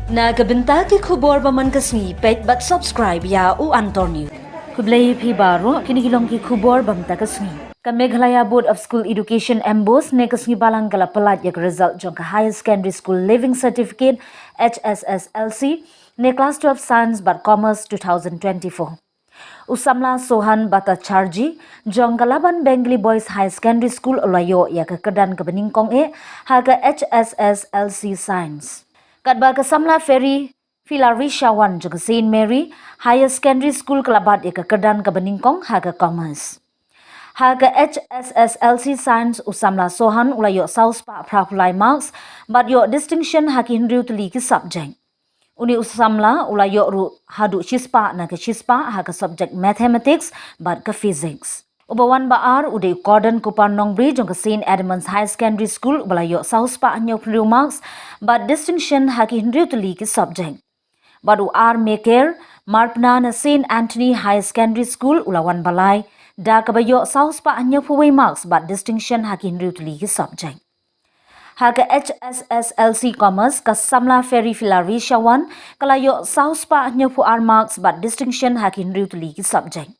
Nagabenta ki khubor baman kasmi pet but subscribe ya u Antonio. Kublay pi baro kinigilong ki khubor bamta kasmi. Ka Meghalaya Board of School Education Embos ne kasmi balang kala pelat yak result jong ka Higher Secondary School Living Certificate HSSLC ne class 12 Science but Commerce 2024. Usamla Sohan Bata Charji jong Galaban Bengali Boys High Secondary School Olayo yak kedan ke Beningkong haga HSSLC Science. Kadba Kasamla Ferry Filarishawan juga Saint Mary Higher Secondary School Kelabat ika kedan ke Beningkong haga Commerce. Haga HSSLC Science usamla sohan ulayo saus pa prapulai marks but yo distinction haki hindriu tuli ki subject. Uni usamla ulayo ru hadu chispa na ke chispa haga subject mathematics but ke physics. Ubawan baar uday Gordon Kupar Nongbri jong ke Saint Edmunds High Secondary School ulayo saus pa anyo hindriu marks but distinction haki hindriu tuli ki subject. Badu R. Meker, Marpna na Saint Anthony High Secondary School, Ulawan Balai, da kabayo saus pa anyo puway marks but distinction haki hindriu tuli ki subject. Haga HSSLC Commerce kasamla Ferry Filari Shawan, kalayo saus pa anyo pu R marks but distinction haki hindriu tuli ki subject.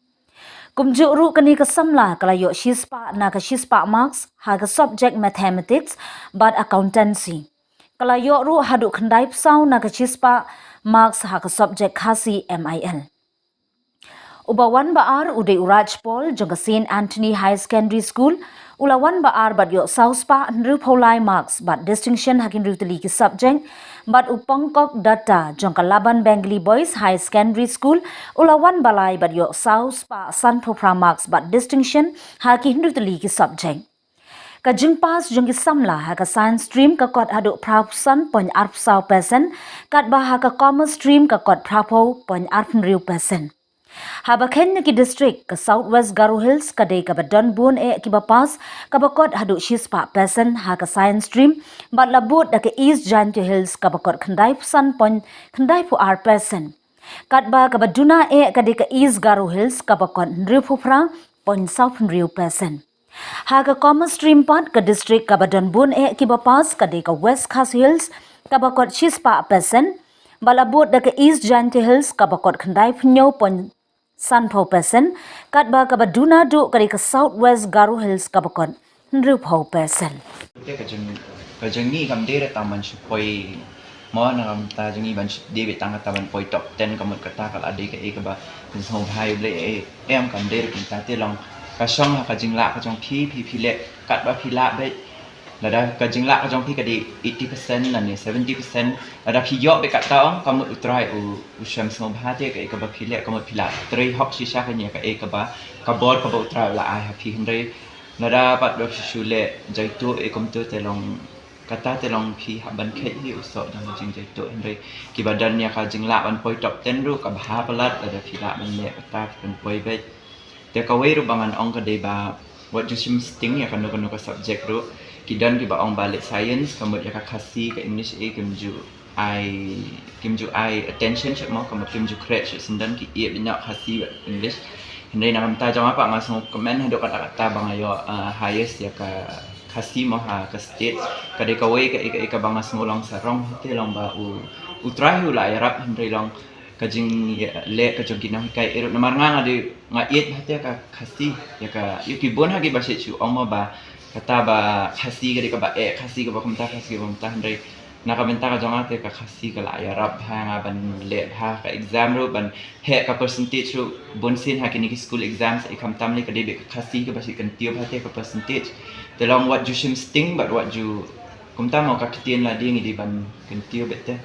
Kumjuru kani kasamla kalayo shispa na ka shispa marks haga subject mathematics but accountancy. Kalayo ru hadu khandai psau na ka shispa marks haka subject khasi MIL. Ubawan baar uday Uraj Paul jong Saint Anthony High Secondary School ulawan baar bat yo sauspa nru pholai marks but distinction hakin ru tuli ki subject but upangkok data jong Laban Bengali Boys High Secondary School ulawan balai bat yo sauspa san phopra marks but distinction hakin ru tuli ki subject. Ka jingpas jong samla ha ka science stream ka kot hadu prapsan pon arpsau percent kat ba ha ka commerce stream ka kot prapo pon arpnriu percent. Ha ba ken ki district ka Southwest Garo Hills ka dei ka ba Donbun ki ba pas ka ba kot hadu shispa percent ha ka science stream bat labut da ka East Giant Hills ka ba kot khandai san pon khandai pu ar percent. Kat ba ka ba Duna ka dei ka East Garo Hills ka ba kot nriu phupra pon South nriu percent. Haga commerce stream part ka district ka Donbun ki ba pas ka de ka West Khas Hills ka ba kot chispa percent balabut da ka East Giant Hills ka ba kot khandai phnyo pon sanpho percent kat ba ka ba Duna du ka de ka Southwest Garo Hills ka ba kot nrupho percent. Ka jangi kam dere taman supoi mo na kam ta jangi ban debe tang taman poi top 10 kam ka ta kal ade ka e ka ba so hai ble em kam dere kin ta te long ka shong ka jingla ka jong phi le kat ba phi la be la da ka jingla ka jong phi ka di 80% na ni 70% la da phi yo be ka taong ka mu utrai u sham so bha te ka ba phi le ka mu phi la tri hok shi sha ka nya ka e ka ba ka bor ka ba utrai la ai ha phi hindre la da pat do shu le jai tu e kom tu te long kata te long phi ha ban khet hi usok jang jing jai tu hindre ki badan nya ka jingla ban poi top 10 ru ka bha palat la da phi la ban le ta kan poi be te ka wei ru bangan ong ka de ba what just sting ya kan no ka subject ru kidan ki ba ong balik science kamut ya ka khasi ka English kimju ai attention chak mo kamut kimju crash sendan ki e bina khasi ba English hendai na kamta jama pa ngasong comment hado kata bang ayo highest ya ka khasi mo ha ka state ka de ka wei ka bang ngasong long sarong te long ba u try hu la ya rap hendai long kajing le kajong kinang kai ero namar nga de nga it hate ka khasi ya ka yuki bon ha gi ba chu ong ba kata ba khasi ga de ka ba khasi ka ba kumta khasi ba kumta ndai na ka benta ka jonga te ka khasi ka la ya rap ha nga ban le ha ka exam ro ban he ka percentage ro bon sin ha ki school exams e kam tam le ka de be khasi ka ba si kan tio hate ka percentage the long what you shim sting but what you kumta mo ka kitien la ding di ban kan tio bete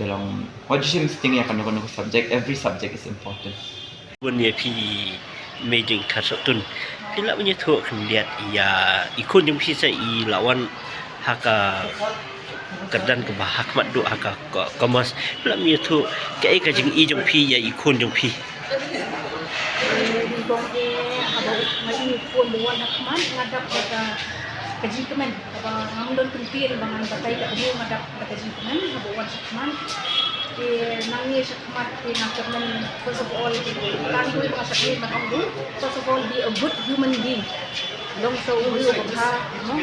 long what you think ya kan no subject every subject is important bun ye phi majing khasatun pila punya thu khliat ya ikun jung phi sa I lawan haka kadan ke bahak mat do haka commerce pila punya thu ke ka jing I jung phi ya ikun jung phi kajing kemen ang don kumpir bangan batay ka dia madap kajing kemen habuan sakman nangis sakman nakkemen first of all kan ko mga sakit matong do first of all be a good human being long so uli ko ha no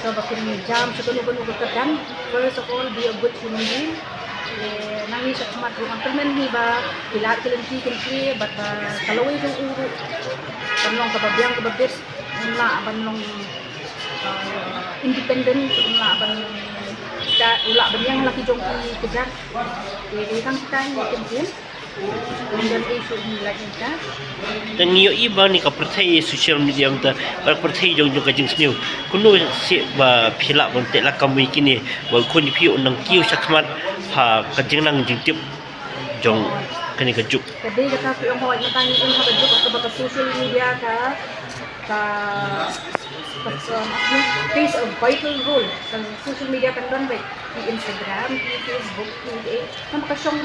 so bakin jam sa kuno ka dan first of all be a good human being nangi siya kamat rumah temen hiba kilat kilenti kilenti bat kalaway yung uro banlong kababyang kababis na banlong independent na ban ula baniyang laki jong kejar di kang kita ni kempun dan isu ni lagi kita dan niyo iba ni ka percaya social media mta percaya jong jong kajing sniu kuno si ba phila bon te la kam wi kini wa ko ni pi unang kiu sakmat ha kajing nang jing tip jong kani kajuk kadai kata ko yung hoy matang yung kajuk ka social media ka plays a vital role sa social media kan doon ba Instagram, Facebook, na makasyong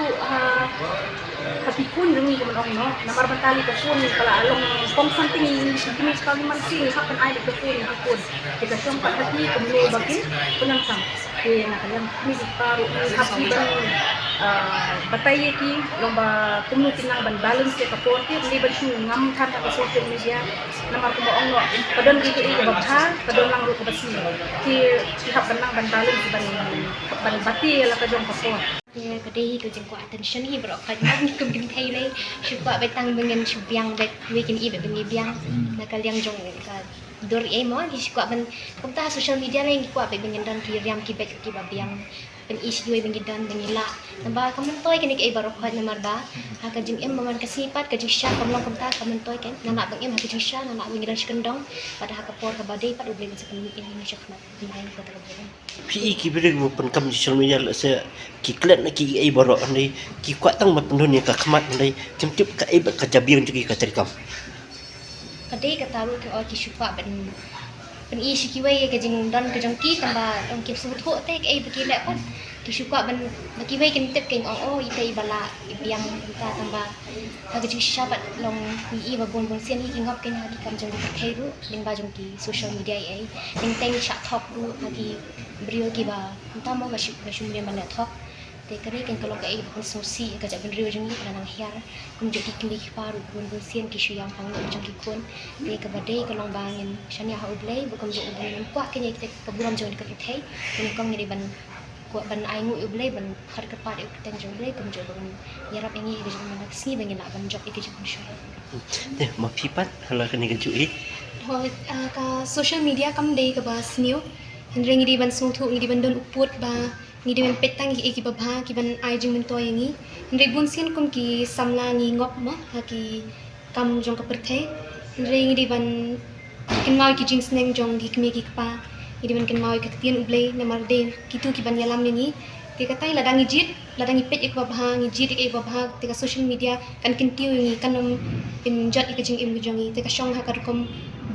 hapikun rin yung mga no na marabantali ka po pala along kung something hindi sa kalimansin happen ay nagkakun hapon kita syong pathati kung may bagin kunang sang kaya nakayang music paro happy ba batay ki yung ba community ng ban balance ka po hindi ba siya ngam kan sa social media na markumoong no padon dito ibabha padon lang ro ka basni ki hap ban ng ban balance ban bati la ka jong ka po kadai ko jeng ko attention hi bro ka mag ni kum kim thai lai shu ba betang bengen shu biang bet weekend ibe bengi biang na kalyang jong ka dor e mo ki shu ban kum ta social media lai ko be bengen dan ki riam ki bet ki ba biang pen is dua bengi dan bengi la namba kamen toy kini ke baro khat na marba ha ka jing em man kasipat ka jing sha kam long kam ta kamen toy ken na bang em ha ka jing sha na bengi dan skendong pada ha ka por ka badai pat ublen sa kan ini syakmat binai ko ta ka pi ki bere mo pen kam social media la se ki klet na ki ai baro ni ki kwa tang mat pendon ni ka khamat ni tim tip ka ai ka jabir ju ki ka terikam kadai ka taru ke o ki shupa ben i shi ki wei ka jing don ka jong ki tamba dong kip su tho te ai baki le pon ki shupa ben baki wei ken tip ken o i tai bala i biang ta tamba ha ka jing shabat long i ba bon bon sian hi ki ngop ken ha ki kam jong ka thai ru ling ba jong ki social media ai ling teng sha thok ru ha ki brio ki ba ta mo ba shu me ban le thok te kare ken kalong ka ai ba so si ka ja ben rio jong ni nang hiar kum jo ki kli paru bon bon sian ki shu yang pang jong ki kon te ka ba dei kalong bangin shania ha ublei bu kum jo ublen kwa ken ye ka buram jong ka thai kum kom ni ban kwa ban ai ngu ublei ban khar ka pa de teng jong blei kum jo ban yarap engi ge jong nak sni ben la ban job ke jong shu te ma pipat hala kani ka ju ho ka social media kam dei ka ba sniu hendring di ban sung thu ngi ban don uput ba ngi di ban petang ki ba bha ki ban ai jing men toy ngi hendring bun sin kum ki samla ngi ngop ma ha ki kam jong ka perthe hendring di ban kin mau ki jing sneng jong ki kme ki pa ngi di ban kin mau ka tien ublei na mar de ki tu ki ban yalam ngi te ka tai ladang jit ladang pet ek ba bha ngi jit ek ba bha te ka social media kan kin tiu ngi kan in jat ik jing im jong ngi te ka shong ha ka kum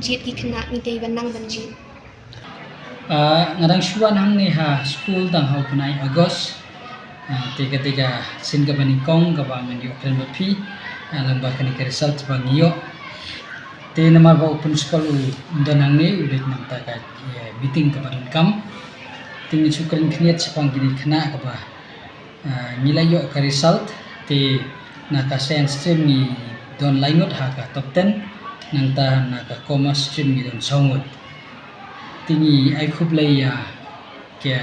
jit ki khna ngi te ban nang ban jit ngadang shuan hang ni ha school dang hau punai Agos tiga sin ka bani kong ka ba men yo kren pi lamba kani ke result ba ngiyo te namar ba open school dan hang ni ulit nam ta ka meeting ka badan kam tingin sukren khniat sapang gini khna ka ba nilai yo ka result te na ka science stream ni don laingot ha ka top 10 nang ta na ka commerce stream ni don songot tini ai khub lai ya kya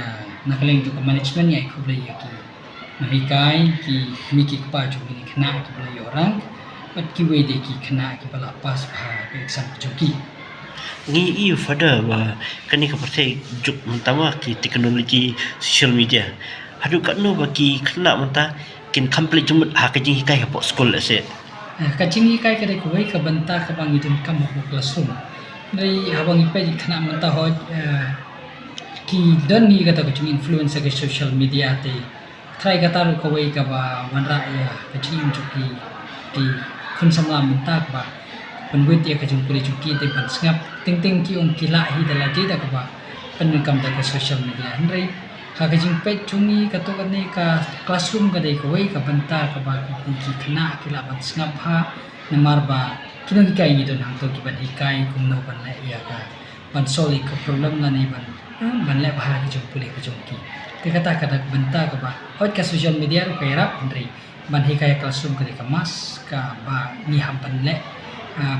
nakaleng to management ya ai khub lai ya ki mahikai ki miki pa chu ni khna ki lai orang pat ki we de ki khna ki bala pas pha exam choki ngi i fada ba kani ka percaya juk mentama ki teknologi social media hadu ka no ba ki khna menta kin complete jumut ha ka jing hikai ka school ase ka jing hikai ka de ko wei ka banta ka bang idun kam ho classroom dari habang ipai khna menta ho ki don ni kata kucing influencer ke social media te try kata ru ko wei ka ba wanra ya ka jing choki ti kun samla menta ba penbuat dia kajung kuli cuki te ban sngap ting ting ki ong kila hi dala je da ka ba penikam da ke social media andai ha kajing pe chungi ka to ka ne ka classroom ka dei ko wei ka banta ka ba ki khna kila ban sngap ha namar ba kinong ikai ni don hang to ki ban ikai kum no ban la ya ka ban soli ka problem la nei ban le ba ki jong kuli ka jong ki te kata ka da banta ka ba hot ka social media ru ka yarap andai ban hikai classroom ka de ka mas ka ba ni ham ban le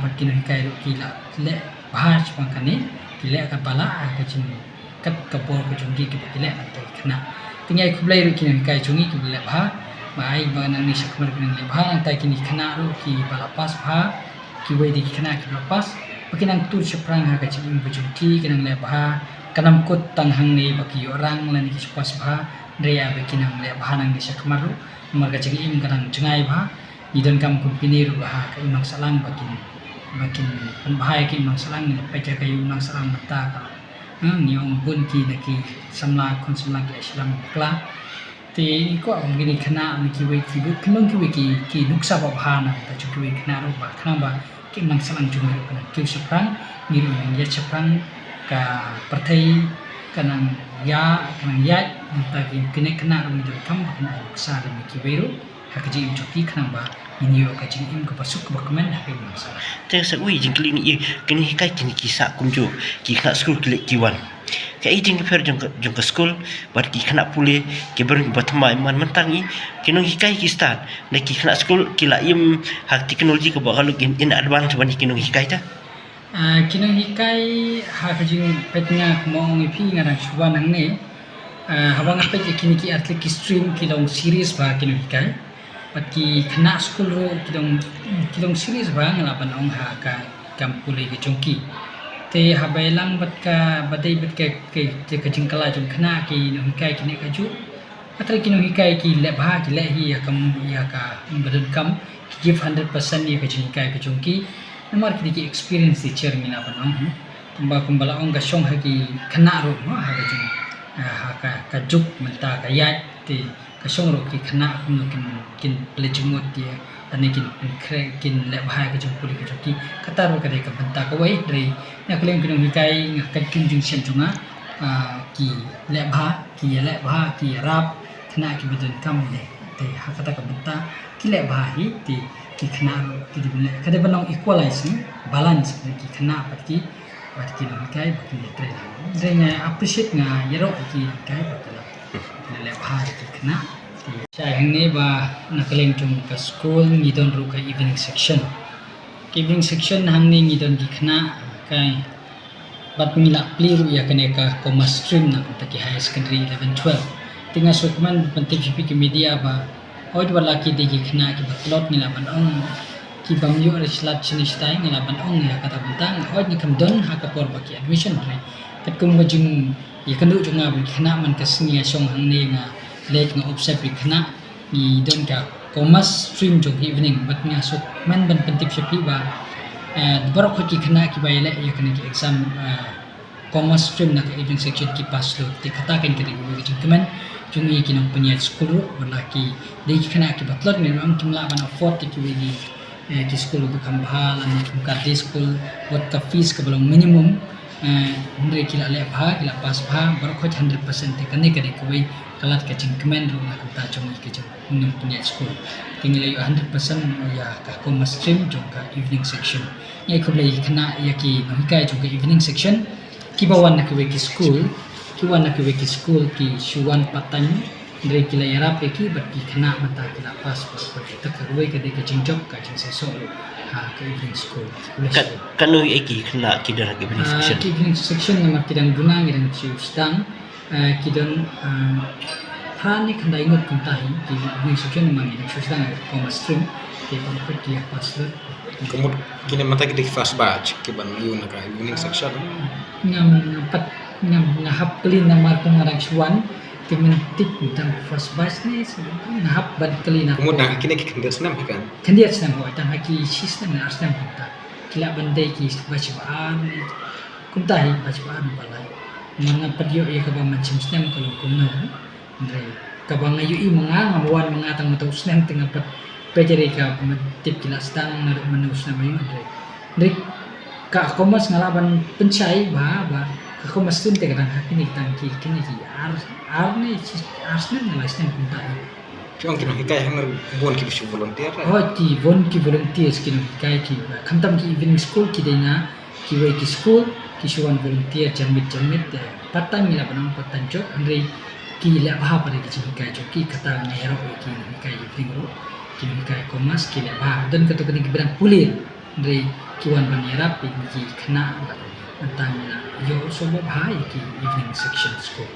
bat kinong ikai ru ki la le bahar chpang ka ni ki le ka bala ka jing kat ka por ka jong ki ba ki le na te khna tinggal kublai ru kini kai chungi ki lebha bai ba nang ni sakmar kini lebha nang tai kini khana ru ki balapas bha ki wei di khana ki balapas baki nang tu seprang ha ka ching bujungti kinang lebha kanam kut tang hang ni baki orang lan ki pas bha drea baki nang lebha nang ni sakmar ru mar ka ching im kanang chengai bha idon kam kumpini ru ha ka imang salang bakin penbahaya ki imang salang ni peja ka imang salang mata ka ni ong bun ki na ki samla kon samla ki islam kla ti ko ang gini khana ni ki we ki knong ki we ki nuksa ba bhana ta chu ki we khana ro ba khana ba ki imang salang chu ro kana ki seprang ni ro ni ya seprang ka perthai kanang ya ta ki kene khana ro ni kam ba kana nuksa ro ki we ro ha ka ji chu ki khana ba ini yo ka jing im ka pasuk ba komen ha ke masalah te sa ui jing kling i kini kai kini kisah kumju ki khna school klik kiwan ka i jing fer jong ka school bar ki khna pule ke ber batma iman mentangi kino hikai ki start na ki khna school kila im hak teknologi ka bagalu in advance bani kino hikai ta kino hikai ha ka jing petnya mo ngi phi ngarang suba nang ne habang pet kini ki atlet ki stream ki long series ba kino hikai Pati kena school ro kidong series ba ngalapan ong ha ka kampule ke chongki te habailang bat ka badai bat ke jingkala jong kena ki no hikai ki ne ka ju atra ki no hikai ki le ba ki le hi ya ka badun kam ki give 100% ni ke jingkai ke chongki namar ki experience teacher ngalapan ong tamba kumbala ong ga song ha ki kena ro no ha ka jing ha ka juk menta ka yat te kasong ro ki khana kum kin plejumot dia ane kin le bahai ka jong puli ka joki kata ro ka de ka banta ka wai dre na kleng kinong hikai ngakan kin jing sen chunga ki le bha ki rap khana ki bedon kam de te ha kata ka banta ki le bha hi ti ki khana ro ki de ka de banong equalizing balance ki khana pati no hikai ki le tre dre nga appreciate nga yero ki kai pati le bha ki khana saya ini ba nakaleng chung ka school ngidon ru ka evening section hang ni ngidon di khana kai bat mila pliru ya kane ka commerce stream na ta ki high secondary 11 12 tinga sukman penting sipi ki media ba hoj wala ki de ki khana ki batlot ngila ban ong ki bangyo reslat chini stai ngila ban ong ya kata bentang hoj ni kam don ha ka por ba ki admission rai kat kum ba jing ya kandu junga ba khana man ka singia song hang ni nga late nga observe khana ni don ka commerce stream jong evening bat nga so man ban pentip sipi ba barok ki khana ki ba ile ya kana ki exam commerce stream na ka evening section ki pass lo ti kata kan kiri ki jingman jungi ki nang panyat school wala ki de ki khana ki batlot ni am kimla ban afford ki wi ki school bu kam bhal an ka de school what ka fees ka belum minimum ndre kila le bha kila pas bha barok 100% te kane kare ko wi kalat ka jingman ro na ka jong ki jong ning punya school tinggal 100% ya ka commerce stream jong ka evening section ngai ko le khana ya ki no hikai jong ka evening section ki bawan na ka wi ki school ki shuan patan ndre kila yara pe ki bat ki khana mata kila pas ko ta ka wi ka de ka jingjok ka jing se so ha ka evening school kanu eki khna ki dara ke evening section evening section nama kidang guna ngirang chiu stang kidang Hani kanda ingat kuntahi di evening section nama ngirang chiu stang commerce stream ke ko dia pas lo Kemudian kini mata kita fast batch kiban yun na ka evening section ngahap kali nama kong ngarang suan timentik tang first batch ni ngahap bad kali na kemudian kini kita senam ikan kandiat senam ho tang haki system na arsam kunta kila bandai ki batch baan kuntahi batch baan balai mga padyo ya ka ba macam senam kalau kuno ndre ka ba ngayu i mga ngawan mga tang mata senam tengah pat pejari ka tip kila stang na manus na mayo ndre ka commerce ngalaban pencai ba ka commerce tun te kadang kini tangki kini ki arne arsne ngalai senam kuntahi Kung kino hikai hangar bon ki bisu volunteer ti bon ki volunteers kino hikai ki kamtam ki evening school ki dena ki wai ki school ki shuan volunteer jamit patan mila banang patan jok andre ki la baha pare ki hikai jok ki kata ngero ki hikai evening ro ki hikai komas ki la baha dan kato kini berang pulir andre ki wan banera ki khna tentang yo so baha ki evening section school